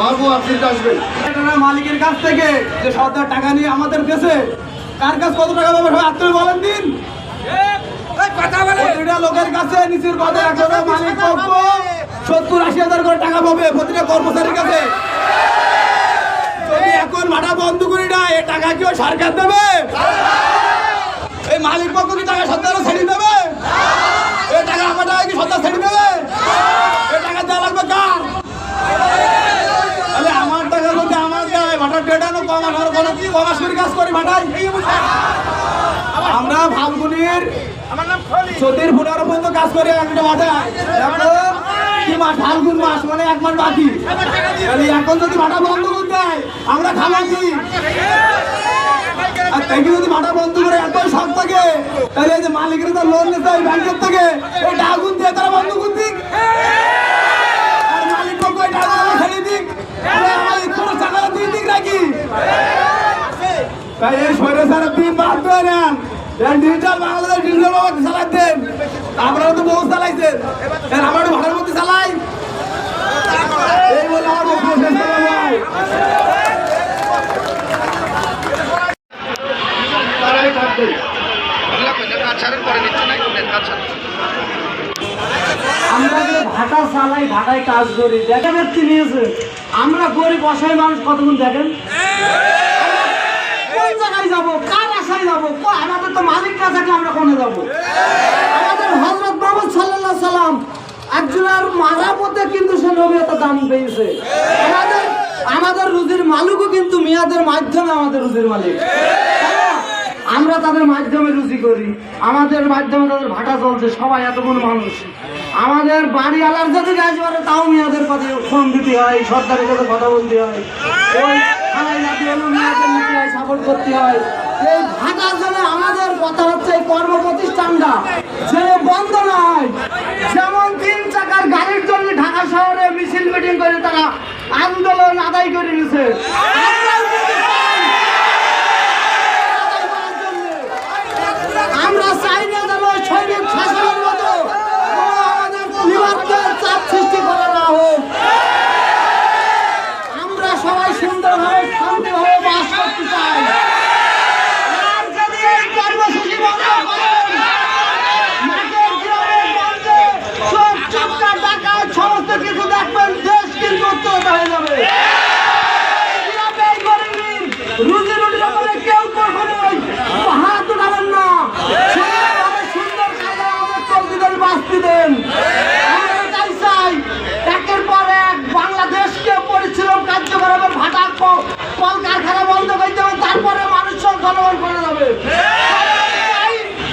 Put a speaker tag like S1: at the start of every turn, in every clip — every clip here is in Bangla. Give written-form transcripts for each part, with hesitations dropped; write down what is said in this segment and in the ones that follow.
S1: বাবু আপনি আসবেন।
S2: মালিকের কাছ থেকে যে সরকার টাকা নিয়ে আমাদের দেশে কার কাছে কত টাকা পাবে সবাই আপনি বলেন দিন। প্রতিটা লোকের কাছে নিচের পদে মালিক পক্ষ 70-80 হাজার করে টাকা পাবে প্রতিটা কর্মচারীর কাছে। যদি এখন ভাড়া বন্ধ করি না এই টাকা কি সরকার দেবে? এই মালিক পক্ষ কি টাকা সরকার ছেড়ে দেবে? এই টাকা আমার টাকা কি সরকার ছেড়ে দেবে? এই টাকা দেওয়া লাগবে কার? তাহলে আমার টাকা যদি আমার দেয় ভাটা ডেটানো কম আর কোনো কি কমাসের কাজ করি ভাটাই। আমরা ফাল্গুনের 14-15 পর্যন্ত কাজ করি একটা ভাটায়। এখন কি মাস? ফাল্গুন মাস মানে 1 মাস বাকি। তাহলে এখন যদি ভাটা বন্ধ করে দেয় আমরা খাবো কি? আর তাই যদি ভাটা বন্ধ করে এত শখ থাকে তাহলে এই যে মালিকের তো লোন নিতে হয় ব্যাংকের থেকে এই ডাগুন দিয়ে তারা বন্ধ করে দিক। আর মালিক পক্ষ এই ডাগুন ছেড়ে দিক। মালিক কোনো টাকা দিয়ে দিক নাকি? তাই এই শরীরে সারা দিন বাদ দেয় না। ডিজিটাল বাংলাদেশ ডিজিটাল বাবা চালাইতেন, আপনারা তো বহু চালাইছেন, আমরা একটু ভাড়ার মধ্যে চালাই। এই বলে আমার বক্তব্য শেষ করলাম ভাই।
S3: আমরা যে ভাটা চালাই ভাটায় কাজ করি দেখেন ব্যক্তি নিয়েছে। আমরা গরিব অসহায় মানুষ কতক্ষণ দেখেন কোন জায়গায় যাবো, কার আশায় যাবো? আমাদের তো মালিক না থাকলে আমরা কোনে যাবো? আমাদের হযরত মুহাম্মদ সাল্লাল্লাহু আলাইহি সাল্লাম একজনের মারার মধ্যে কিন্তু সে নবীয়তের দাম পেয়েছে। আমাদের রুজির মালিকও কিন্তু মিয়াদের মাধ্যমে আমাদের রুজির মালিক। আমরা তাদের মাধ্যমে রুজি করি, আমাদের মাধ্যমে তাদের ভাটা চলছে। সবাই এতগুলো মানুষ, আমাদের বাড়ি আলার যদি কাজ করে তাও মেয়াদের পথে ফোন দিতে হয়, সরকারের সাথে কথা বলতে হয়, ওই থানায় যাতে হলো মেয়াদের নিতে হয়, সাপোর্ট করতে হয়। এই ভাটার জন্য আমাদের কথা হচ্ছে এই কর্ম প্রতিষ্ঠানটা যে বন্ধ নয়। যেমন 3 চাকার গাড়ির জন্য ঢাকা শহরে মিছিল মিটিং করে তারা আন্দোলন আদায় করে নিয়েছে। আমরা চাই না যেন সৈনিক শাসনের মতো আমাদের পরিবারকে চাপ সৃষ্টি করা না হোক। আমরা সবাই সুন্দরভাবে শান্তিভাবে বাস করতে চাই। আর যদি এই কর্মসূচি বন্ধ করেন, মাঠের গ্রামের গঞ্জে সব চাপটা ডাকাত সমস্ত কিছু দেখবেন, দেশ কিন্তু উত্তরত হয়ে যাবে। রুজি রুটির উপরে কেউ কখনোই হাত উঠাবেন না। সুন্দর কাজে আমাদের চলতে দেন, বাঁচতে দেন। আমরা এটাই চাই, একের পর এক বাংলাদেশকে পরিশ্রম কার্যকর হবে, ভাটা কল কারখানা বন্ধ করতে হবে, তারপরে মানুষ জনগণ করে যাবে।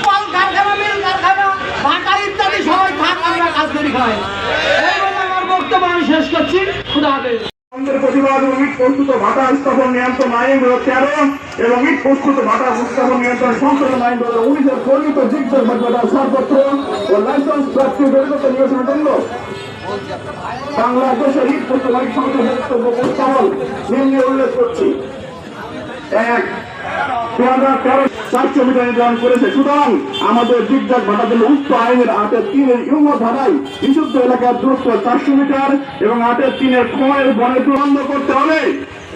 S3: কল কারখানা, মিল কারখানা, ভাটা ইত্যাদি সবাই থাক, আমরা কাজ করি খাই। এই বলে আমার বক্তব্য আমি শেষ করছি। খুদা হাফেজ।
S4: প্রতিবাদ এবং ইট প্রস্তুত ভাটা স্থাপন নিয়ন্ত্রণ আইন 13 এবং ইট প্রস্তুত ভাটা স্থাপন নিয়ন্ত্রণ সংশোধন আইন 2019-এর প্রণীত জিজ্ঞাসা ভাটা ছাড়পত্র ও লাইসেন্স প্রাপ্তি জড়িত নিয়োজনের জন্য বাংলাদেশের ইট প্রস্তুত মালিক সংসদের বক্তব্য উপস্থাপন নিম্নে উল্লেখ করছি। 1, 2013 700 মিটার নির্ধারণ করেছে। সুতরাং আমাদের জিজ্ঞাসা ভাটা জন্য উক্ত আইনের 8-3-এর ইউমো ধারায় বিশুদ্ধ এলাকার দূরত্ব 400 মিটার এবং 8-3-এর খয়ের বনের বন্ধ করতে হবে।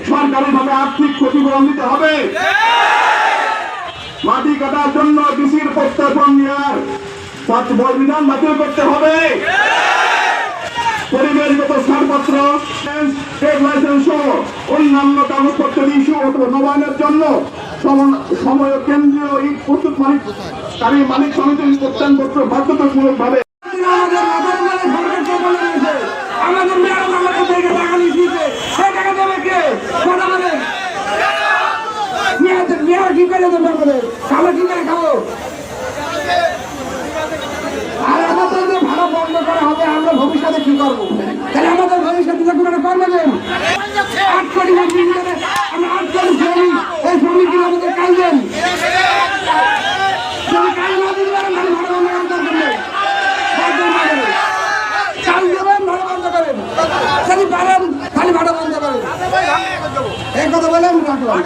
S4: সরকারিভাবে আর্থিক ক্ষতিপূরণ দিতে হবে। মাটি কাটার জন্য ডিসির প্রত্যর্পণ নেওয়ার বিধান বাতিল করতে হবে। পরিবেশগত ছাড়পত্র, ট্রেড লাইসেন্স সহ অন্যান্য কাগজপত্র ইস্যু অথবা নবায়নের জন্য সময় কেন্দ্রীয় ইট প্রস্তুত মালিক সমিতির প্রত্যয়নপত্র বাধ্যতামূলক ভাবে আমাদের মেয়র আমাদের থেকে টাকা নিয়েছে, সে টাকা দেবে কে? কথা বলেন, মেয়র কি করে দেবে? আমরা কি করে খাবো? আর আমাদের যে ভাড়া বন্ধ করা হবে, আমরা ভবিষ্যতে কি করবো? তাহলে আমাদের ভবিষ্যতে যে কোনো কর্ম দেন 8 কোটি আমরা 8 কোটি শ্রমিক, এই শ্রমিকগুলো আমাদের কাজ দেন। কাজ না দিতে পারেন তাহলে ভাড়া বন্ধ করবেন, চাল দেবেন, ভাড়া বন্ধ করেন, যদি পারেন তাহলে ভাড়া বন্ধ করেন। এই কথা বলে আমি রাখলাম।